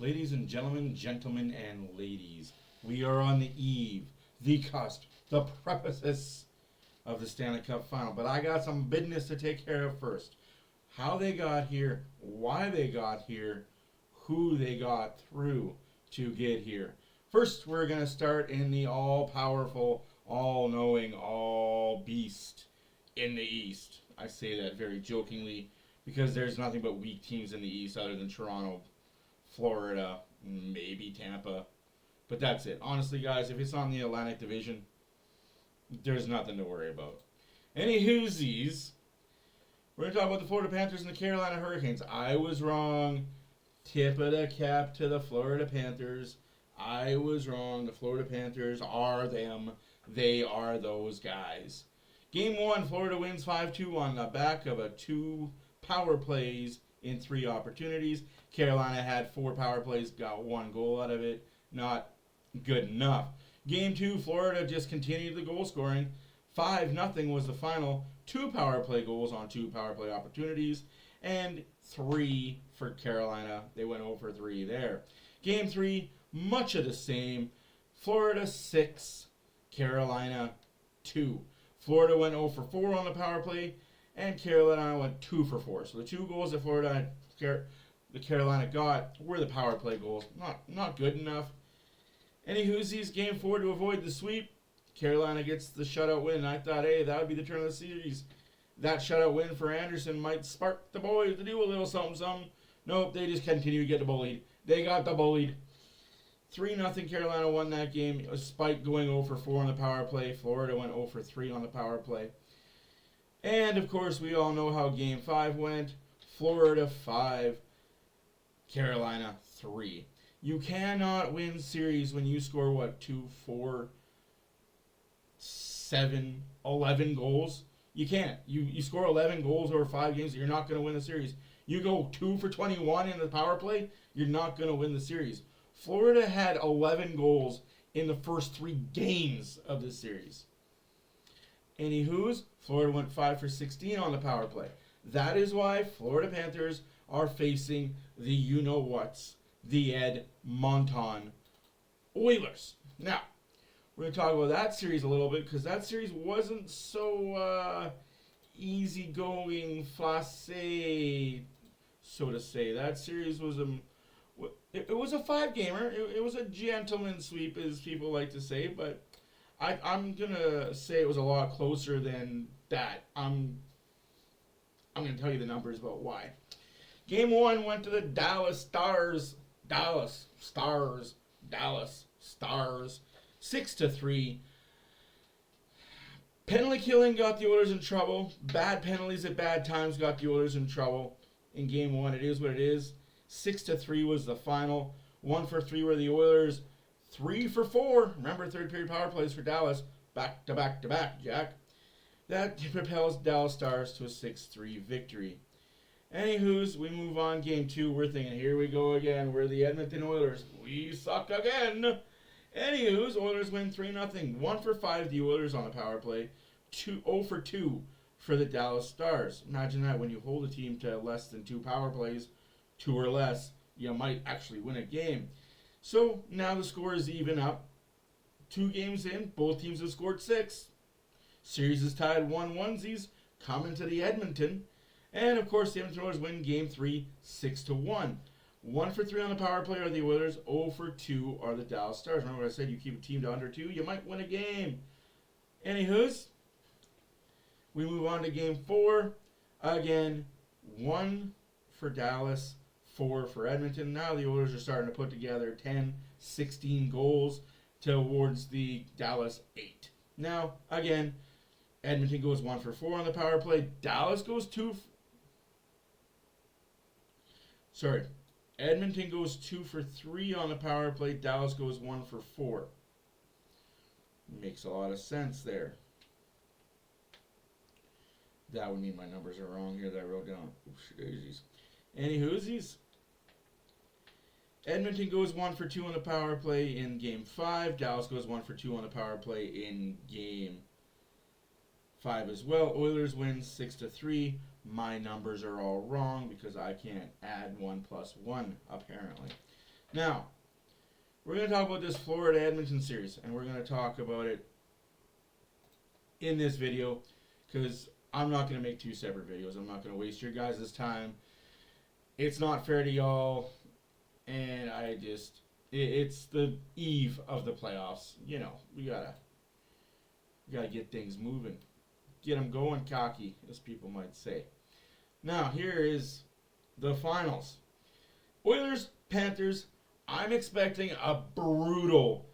Ladies and gentlemen and ladies, we are on the eve, the cusp, the precipice of the Stanley Cup Final. But I got some business to take care of first. How they got here, why they got here, who they got through to get here. First, we're going to start in the all-powerful, all-knowing, all-beast in the East. I say that very jokingly because there's nothing but weak teams in the East other than Toronto, Florida, maybe Tampa. But that's it. Honestly, guys, if it's on the Atlantic Division, there's nothing to worry about. Any whoosies, we're going to talk about the Florida Panthers and the Carolina Hurricanes. I was wrong. Tip of the cap to the Florida Panthers. I was wrong. The Florida Panthers are them. They are those guys. Game 1, Florida wins 5-2 on the back of 2 power plays in 3 opportunities. Carolina had 4 power plays, got 1 goal out of it. Not good enough. Game 2, Florida just continued the goal scoring. 5-0 was the final. 2 power play goals on 2 power play opportunities. And 3 for Carolina. They went 0 for 3 there. Game 3, much of the same. Florida 6, Carolina 2. Florida went 0 for 4 on the power play, and Carolina went 2 for 4. So the 2 goals that the Carolina got were the power play goals. Not good enough. Any whoosies, game 4 to avoid the sweep. Carolina gets the shutout win. I thought, hey, that would be the turn of the series. That shutout win for Anderson might spark the boys to do a little something. Nope, they just continue to get the bullied. They got the bullied. 3-0 Carolina won that game, despite going 0 for 4 on the power play. Florida went 0 for 3 on the power play. And, of course, we all know how Game 5 went. Florida 5, Carolina 3. You cannot win series when you score, 2, 4, 7, 11 goals. You can't. You score 11 goals over 5 games, you're not going to win the series. You go 2 for 21 in the power play, you're not going to win the series. Florida had 11 goals in the first 3 games of the series. Anywho's, Florida went 5 for 16 on the power play. That is why Florida Panthers are facing the you-know-whats, the Edmonton Oilers. Now, we're going to talk about that series a little bit because that series wasn't so easygoing, facile, so to say. That series was it was a 5-gamer. It was a gentleman's sweep, as people like to say, but I'm going to say it was a lot closer than that. I'm going to tell you the numbers about why. Game 1 went to the Dallas Stars. 6-3. Penalty killing got the Oilers in trouble. Bad penalties at bad times got the Oilers in trouble. In Game 1, it is what it is. 6-3 was the final. 1 for 3 were the Oilers. 3 for 4. Remember, third period power plays for Dallas. Back to back to back, Jack. That propels Dallas Stars to a 6-3 victory. Anywho's, we move on. Game 2, we're thinking, here we go again. We're the Edmonton Oilers. We suck again. Anywho's, Oilers win 3-0. 1 for 5, the Oilers on the power play. 0 for 2 for the Dallas Stars. Imagine that when you hold a team to less than 2 power plays, 2 or less, you might actually win a game. So now the score is even up. 2 games in, both teams have scored 6. Series is tied 1-1. Coming to the Edmonton. And, of course, the Edmonton Oilers win Game 3, 6-1. 1 for 3 on the power play are the Oilers. 0 for 2 are the Dallas Stars. Remember what I said? You keep a team to under 2, you might win a game. Anywho's, we move on to Game 4. Again, 1 for Dallas, 4 for Edmonton. Now the Oilers are starting to put together 10, 16 goals towards the Dallas 8. Now, again, Edmonton goes 1 for 4 on the power play. Dallas goes 2 Edmonton goes 2 for 3 on the power play. Dallas goes 1 for 4. Makes a lot of sense there. That would mean my numbers are wrong here that I wrote down. Oops, Anywhoosies. Edmonton goes 1 for 2 on the power play in Game 5. Dallas goes 1 for 2 on the power play in Game 5 as well. Oilers win 6-3. My numbers are all wrong because I can't add 1 plus 1, apparently. Now, we're going to talk about this Florida-Edmonton series, and we're going to talk about it in this video because I'm not going to make two separate videos. I'm not going to waste your guys' time. It's not fair to y'all, and it's the eve of the playoffs. You know, we gotta get things moving. Get them going cocky, as people might say. Now, here is the finals. Oilers, Panthers. I'm expecting a brutal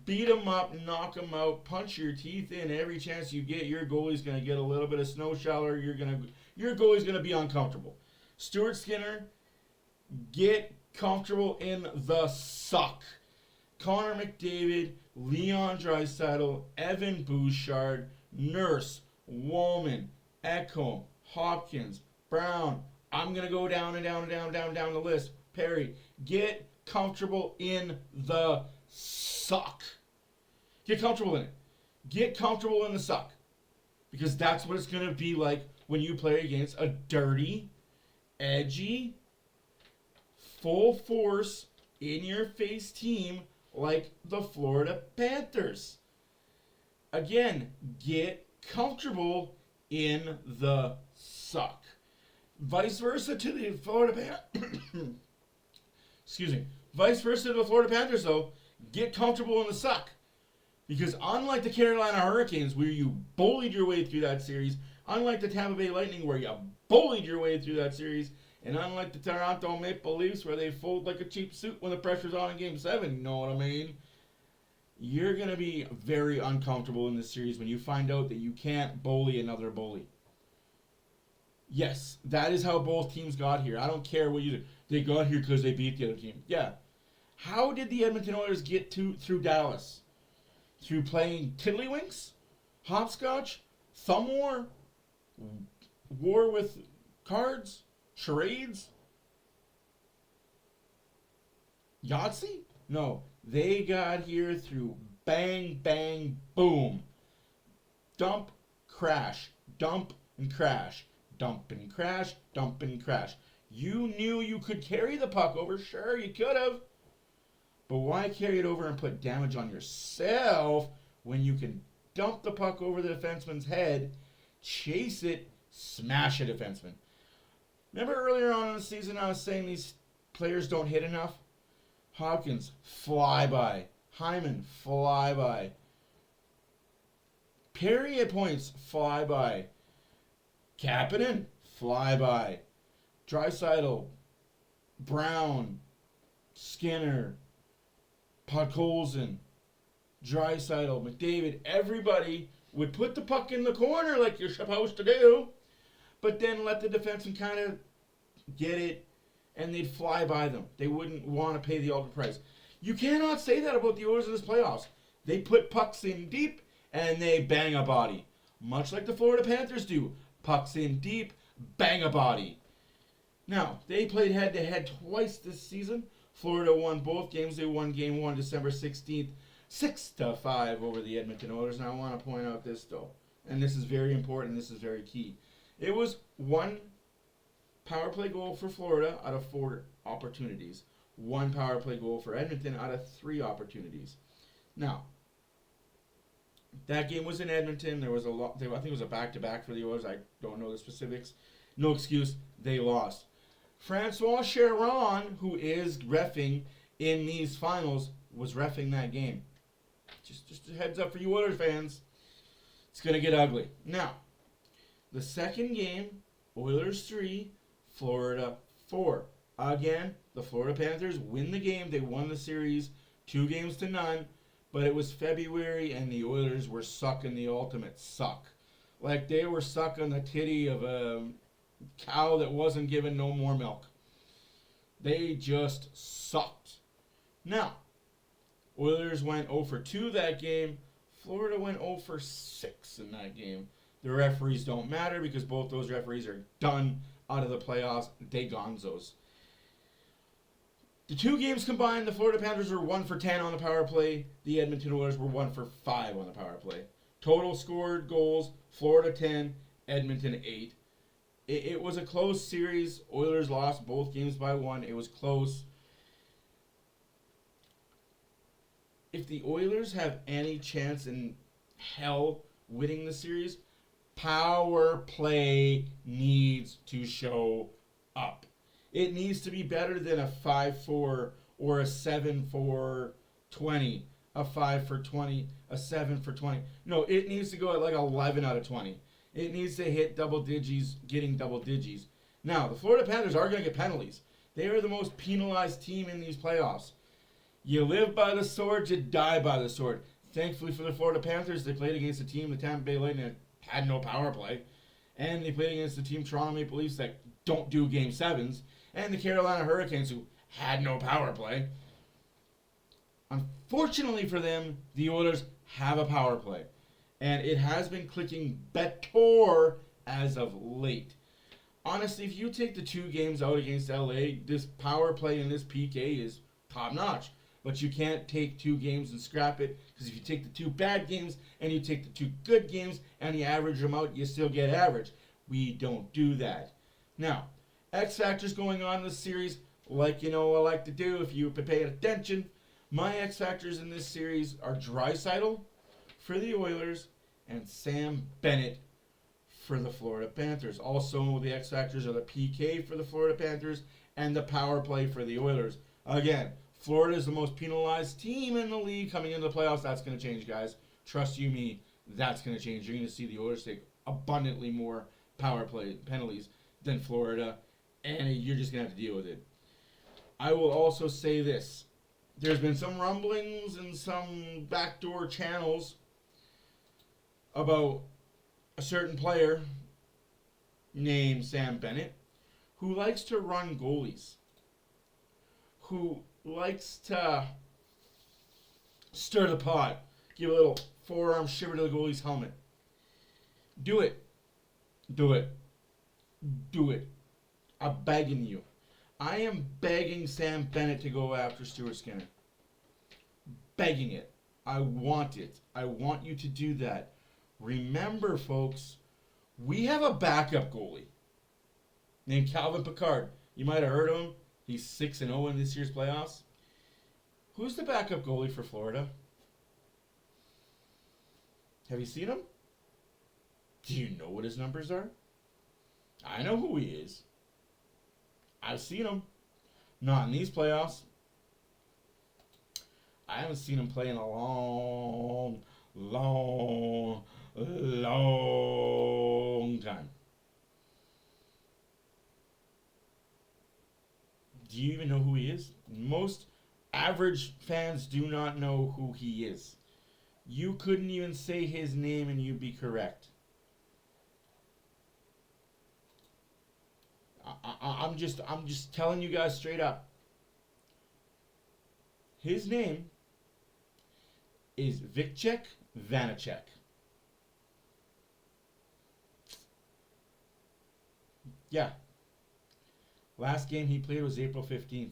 beat them up, knock them out, punch your teeth in every chance you get. Your goalie's going to get a little bit of snow shower. Your goalie's going to be uncomfortable. Stuart Skinner, get comfortable in the suck. Connor McDavid, Leon Draisaitl, Evan Bouchard, Nurse, Woolman, Ekholm, Hopkins, Brown. I'm going to go down and down and down and down down the list. Perry, get comfortable in the suck. Get comfortable in it. Get comfortable in the suck. Because that's what it's going to be like when you play against a dirty, edgy, full force, in-your-face team like the Florida Panthers. Again, get comfortable in the suck. Vice versa to the Florida Panthers. Excuse me. Vice versa to the Florida Panthers, though, get comfortable in the suck. Because unlike the Carolina Hurricanes, where you bullied your way through that series, unlike the Tampa Bay Lightning, where you bullied your way through that series, and unlike the Toronto Maple Leafs, where they fold like a cheap suit when the pressure's on in Game 7, you know what I mean? You're going to be very uncomfortable in this series when you find out that you can't bully another bully. Yes, that is how both teams got here. I don't care what you do. They got here because they beat the other team. Yeah. How did the Edmonton Oilers get through Dallas? Through playing tiddlywinks? Hopscotch? Thumb war? War with cards? Charades? Yahtzee? No. They got here through bang, bang, boom. Dump, crash. Dump, and crash. Dump and crash, dump and crash. You knew you could carry the puck over. Sure, you could have. But why carry it over and put damage on yourself when you can dump the puck over the defenseman's head, chase it, smash a defenseman? Remember earlier on in the season I was saying these players don't hit enough? Hopkins, flyby. Hyman, flyby. Perry at points, flyby. Kapanen, flyby. Draisaitl, Brown, Skinner, Podkolzin, Draisaitl, McDavid, everybody would put the puck in the corner like you're supposed to do, but then let the defenseman kind of get it, and they'd fly by them. They wouldn't want to pay the ultimate price. You cannot say that about the Oilers in this playoffs. They put pucks in deep, and they bang a body. Much like the Florida Panthers do. Pucks in deep, bang a body. Now, they played head-to-head twice this season. Florida won both games. They won Game 1 December 16th, 6-5 over the Edmonton Oilers. And I want to point out this, though. And this is very important. This is very key. It was one power play goal for Florida out of 4 opportunities. One power play goal for Edmonton out of 3 opportunities. Now, that game was in Edmonton. There was a lot. I think it was a back-to-back for the Oilers. I don't know the specifics. No excuse. They lost. Francois Charon, who is reffing in these finals, was reffing that game. Just a heads up for you Oilers fans. It's going to get ugly. Now, the second game, Oilers 3, Florida 4. Again, the Florida Panthers win the game. They won the series 2-0. But it was February, and the Oilers were sucking the ultimate suck. Like they were sucking the titty of a cow that wasn't given no more milk. They just sucked. Now, Oilers went 0 for 2 that game. Florida went 0 for 6 in that game. The referees don't matter because both those referees are done out of the playoffs. They gonzos. The 2 games combined, the Florida Panthers were 1 for 10 on the power play. The Edmonton Oilers were 1 for 5 on the power play. Total scored goals, Florida 10, Edmonton 8. It was a close series. Oilers lost both games by 1. It was close. if the Oilers have any chance in hell winning the series, power play needs to show up. It needs to be better than a 5-4 or a 7-4-20, a 5-for-20, a 7-for-20. No, it needs to go at like 11 out of 20. It needs to hit double digits, getting double digits. Now, the Florida Panthers are going to get penalties. They are the most penalized team in these playoffs. You live by the sword, you die by the sword. Thankfully for the Florida Panthers, they played against a team, the Tampa Bay Lightning, that had no power play. And they played against the team, Toronto Maple Leafs, that don't do Game 7s. And the Carolina Hurricanes, who had no power play. Unfortunately for them, the Oilers have a power play. And it has been clicking better as of late. Honestly, if you take the 2 games out against LA, this power play and this PK is top notch. But you can't take 2 games and scrap it, because if you take the 2 bad games and you take the 2 good games and you average them out, you still get average. We don't do that. Now, X factors going on in this series, like I like to do if you pay attention. My X factors in this series are Draisaitl for the Oilers and Sam Bennett for the Florida Panthers. Also, the X factors are the PK for the Florida Panthers and the power play for the Oilers. Again, Florida is the most penalized team in the league coming into the playoffs. That's going to change, guys. Trust you me, that's going to change. You're going to see the Oilers take abundantly more power play penalties than Florida, and you're just going to have to deal with it. I will also say this. There's been some rumblings and some backdoor channels about a certain player named Sam Bennett who likes to run goalies, who likes to stir the pot, give a little forearm shiver to the goalie's helmet. Do it. Do it. Do it. I'm begging you. I am begging Sam Bennett to go after Stuart Skinner. Begging it. I want it. I want you to do that. Remember, folks, we have a backup goalie named Calvin Pickard. You might have heard of him. He's 6-0 in this year's playoffs. Who's the backup goalie for Florida? Have you seen him? Do you know what his numbers are? I know who he is. I've seen him. Not in these playoffs. I haven't seen him play in a long time. Do you even know who he is? Most average fans do not know who he is. You couldn't even say his name and you'd be correct. I'm just telling you guys straight up. His name is Vitek Vanacek. Yeah. Last game he played was April 15th.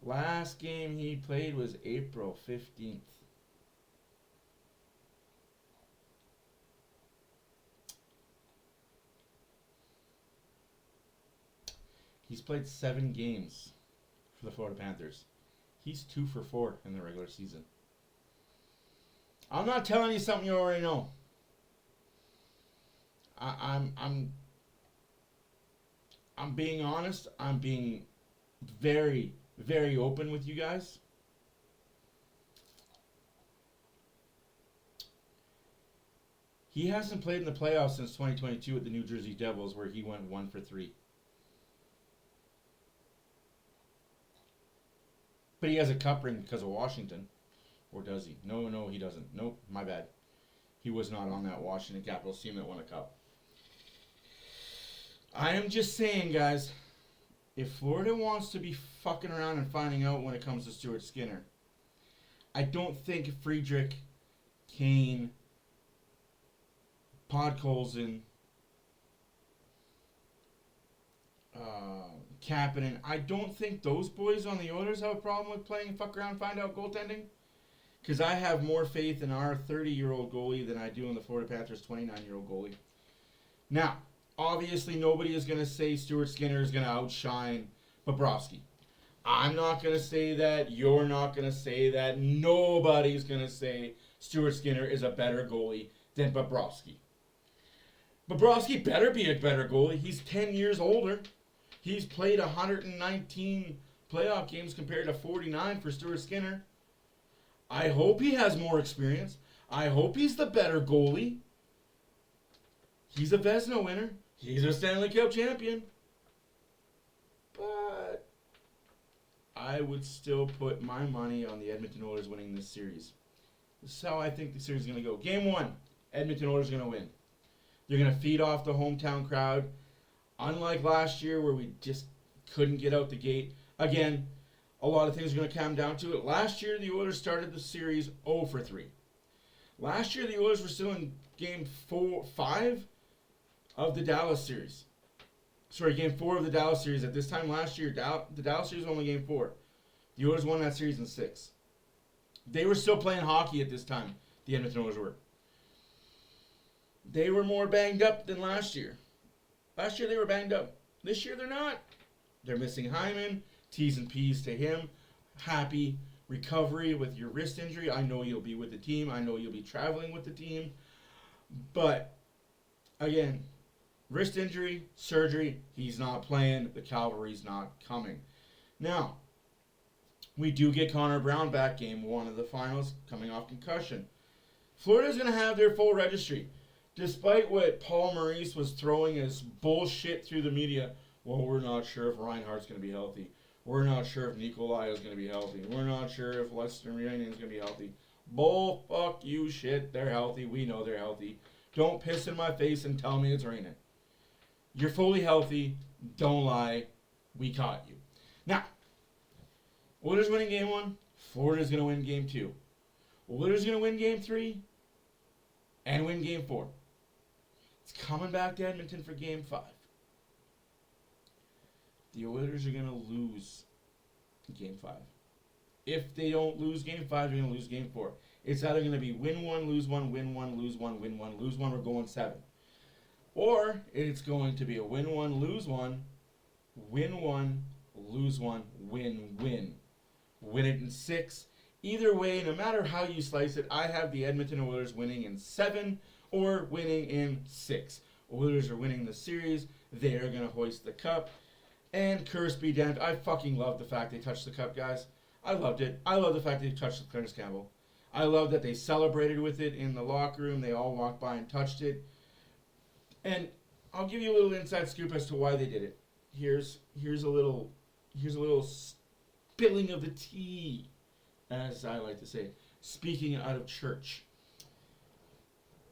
Last game he played was April 15th. He's played 7 games for the Florida Panthers. He's 2 for 4 in the regular season. I'm not telling you something you already know. I'm being honest. I'm being very, very open with you guys. He hasn't played in the playoffs since 2022 with the New Jersey Devils, where he went 1 for 3. But he has a cup ring because of Washington. Or does he? No, he doesn't. Nope, my bad. He was not on that Washington Capitals team that won a cup. I am just saying, guys, if Florida wants to be fucking around and finding out when it comes to Stuart Skinner, I don't think Friedrich, Kane, Podkolzin, Kapanen, I don't think those boys on the Oilers have a problem with playing fuck around, find out goaltending. Because I have more faith in our 30-year-old goalie than I do in the Florida Panthers' 29-year-old goalie. Now, Obviously, nobody is going to say Stuart Skinner is going to outshine Bobrovsky. I'm not going to say that. You're not going to say that. Nobody's going to say Stuart Skinner is a better goalie than Bobrovsky. Bobrovsky better be a better goalie. He's 10 years older. He's played 119 playoff games compared to 49 for Stuart Skinner. I hope he has more experience. I hope he's the better goalie. He's a Vezina winner. He's a Stanley Cup champion. But I would still put my money on the Edmonton Oilers winning this series. This is how I think the series is going to go. Game 1, Edmonton Oilers are going to win. They're going to feed off the hometown crowd. Unlike last year where we just couldn't get out the gate. Again, a lot of things are going to come down to it. Last year, the Oilers started the series 0 for 3. Last year, the Oilers were still in Game 5 of the Dallas series. Sorry, Game 4 of the Dallas series. At this time last year, the Dallas series was only Game 4. The Oilers won that series in 6. They were still playing hockey at this time, the Edmonton Oilers were. They were more banged up than last year. Last year they were banged up. This year they're not. They're missing Hyman. T's and P's to him. Happy recovery with your wrist injury. I know you'll be with the team. I know you'll be traveling with the team. But, again, wrist injury, surgery, he's not playing. The cavalry's not coming. Now, we do get Connor Brown back Game 1 of the finals, coming off concussion. Florida's going to have their full registry. Despite what Paul Maurice was throwing as bullshit through the media, well, we're not sure if Reinhardt's going to be healthy. We're not sure if Nikolai is going to be healthy. We're not sure if Lester Reunion is going to be healthy. Bull fuck you shit. They're healthy. We know they're healthy. Don't piss in my face and tell me it's raining. You're fully healthy. Don't lie. We caught you. Now, Oilers winning Game 1. Florida's going to win Game 2. Oilers going to win Game 3 and win Game 4. It's coming back to Edmonton for Game 5. The Oilers are going to lose Game 5. If they don't lose Game 5, they're going to lose Game 4. It's either going to be win 1, lose 1, win 1, lose 1, win 1, lose 1, we're going 7. Or it's going to be a win 1, lose 1, win 1, lose 1, win, win. Win it in 6. Either way, no matter how you slice it, I have the Edmonton Oilers winning in 7 or winning in 6. Oilers are winning the series. They are going to hoist the cup. And curse be damned. I fucking love the fact they touched the cup, guys. I loved it. I love the fact they touched the Clarence Campbell. I love that they celebrated with it in the locker room. They all walked by and touched it. And I'll give you a little inside scoop as to why they did it. Here's a little spilling of the tea, as I like to say. Speaking out of church.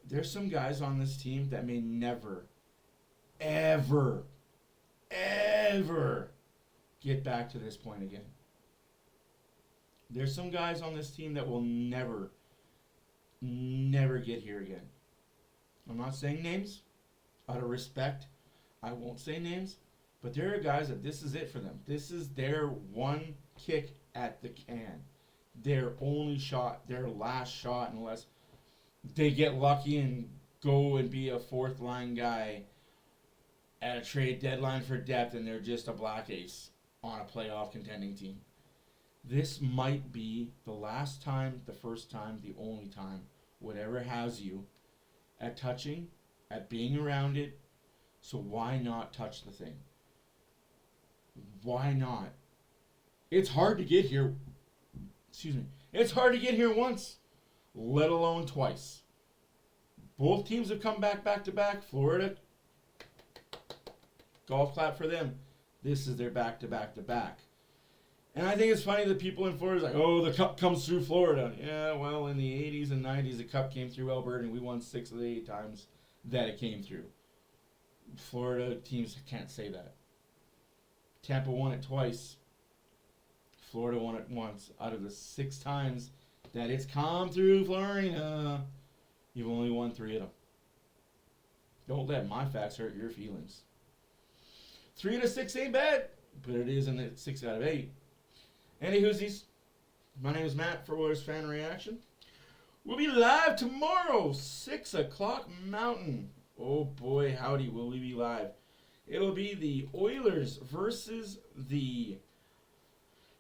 There's some guys on this team that may never, ever get back to this point again. There's some guys on this team that will never get here again. I'm not saying names. Out of respect, I won't say names. But there are guys that this is it for them. This is their one kick at the can. Their only shot, their last shot, unless they get lucky and go and be a fourth line guy at a trade deadline for depth, and they're just a black ace on a playoff contending team. This might be the last time, the first time, the only time, whatever has you at touching, at being around it. So why not touch the thing? Why not? It's hard to get here. Excuse me. It's hard to get here once, let alone twice. Both teams have come back to back. Florida, golf clap for them. This is their back to back. And I think it's funny that people in Florida are like, oh, the cup comes through Florida. Yeah, well, in the 80s and 90s, the cup came through Alberta, and we won 6 of the 8 times that it came through. Florida teams can't say that. Tampa won it twice. Florida won it once. Out of the 6 times that it's come through Florida, you've only won 3 of them. Don't let my facts hurt your feelings. 3 out of 6 ain't bad, but it is in the 6 out of 8. Any Hoosies, my name is Matt for OilersFanReaction. We'll be live tomorrow, 6 o'clock Mountain, Oh boy, howdy, will we be live? It'll be the Oilers versus the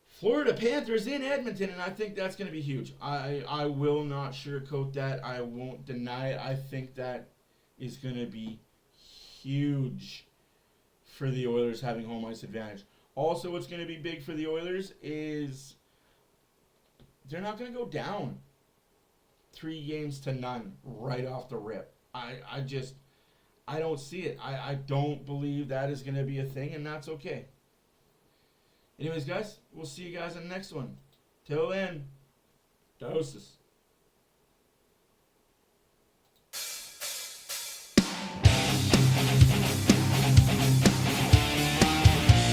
Florida Panthers in Edmonton, and I think that's going to be huge. I will not sugarcoat that. I won't deny it. I think that is going to be huge for the Oilers having home ice advantage. Also, what's going to be big for the Oilers is they're not going to go down 3-0 right off the rip. I don't see it. I don't believe that is going to be a thing, and that's okay. Anyways, guys, we'll see you guys in the next one. Till then, doses.